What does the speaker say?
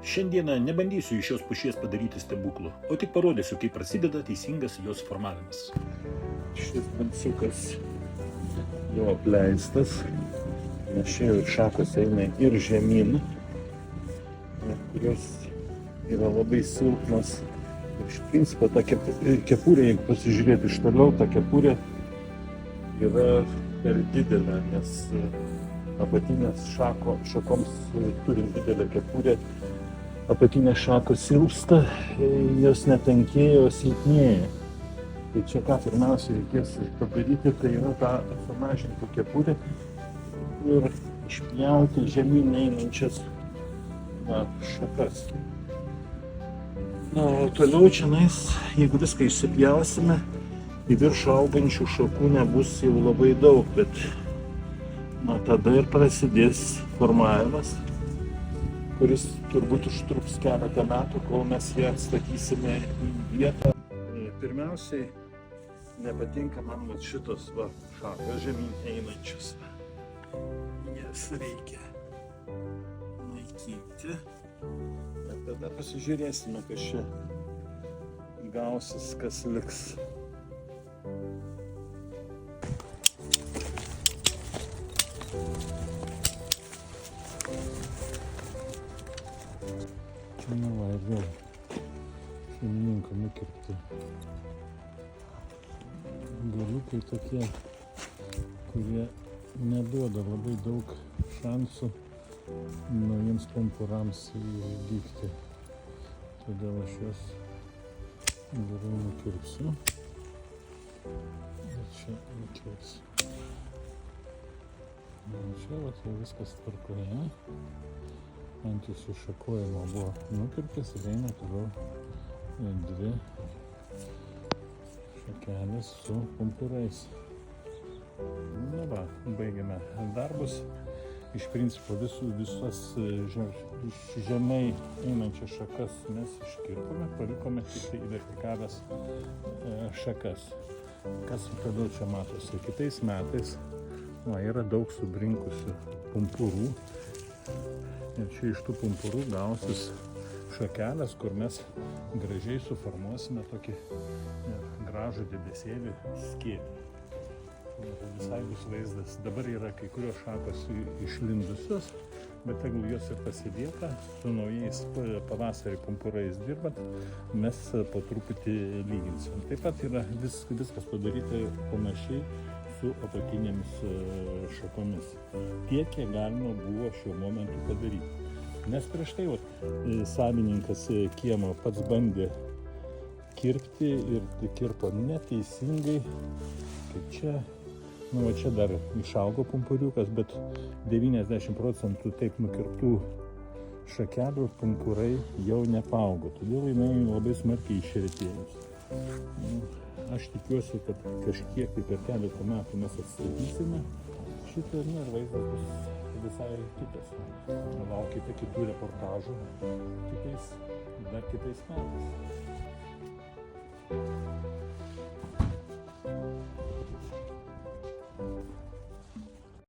Šiandieną nebandysiu iš šios pušies padaryti stebuklų, o tik parodysiu, kaip prasideda teisingas jos formavimas. Šis balsiukas jau apleistas, nes čia jau šakos eina ir žemyn, kurios yra labai silpnas. Iš principo ta kepurė, jeigu pasižiūrėti iš toliau, ta kepurė yra per didelė, nes apatinės šakoms turint didelę kepurę, apatinės šakos silpsta, jos netankėja, o silpnėja. Tai čia ką pirmiausia reikės padaryti, tai yra tą sumažinti kepurę ir išpjauti žemyn einančias šakas. Na, o toliau čianais, jeigu viską išsipjausime, į viršų augančių šakų nebus jau labai daug, bet tada ir prasidės formavimas, kuris turbūt užtruks keletą metų, kol mes ją atstatysime į vietą. Pirmiausiai, nepatinka man šitos šakos žemyn einančios. Jas reikia naikinti. Ir tada pasižiūrėsime, kas čia gausis, kas liks. Čia neva ir vėl šeimininko nukirpti galiukai tokie, kurie neduoda labai daug šansų naujiems pumpurams įdygti. Todėl aš juos gerai nukirpsiu. Ir čia nukirpsiu. Čia jau viskas tvarkoje. Antis iššakojimo buvo nukirptas ir eina toliau dvi šakelės su pumpurais. Na va, baigiame darbus. Iš principo visas žemai einančias šakas mes iškirpome, palikome tik tai vertikalias šakas. Kas toliau čia matosi? Kitais metais yra daug subrinkusių pumpurų. Ir čia iš tų pumpurų gausis šakelės, kur mes gražiai suformuosime tokį gražų debesėlį skėtį. Visai bus vaizdas. Dabar yra kai kurios šakos išlindusios, bet tegul jos ir pasilieka, su naujais pavasarį pumpurais dirbant, mes po truputį lyginsim. Taip pat yra viskas padaryta panašiai su apatinėmis šakomis. Tiek, kiek galima buvo šiuo momentu padaryti. Nes prieš tai savininkas kiemo pats bandė kirpti ir kirpo neteisingai, kaip čia. Čia dar išaugo pumpuriukas, bet 90% taip nukirptų šakelių pumpurai jau nepaaugo. Todėl jinai labai smarkiai išretėjus. Aš tikiuosi, kad kažkiek per keletą metų mes atstatysime šitą ir vaizdas bus visai kitas. Laukite kitų reportažų dar kitais metais.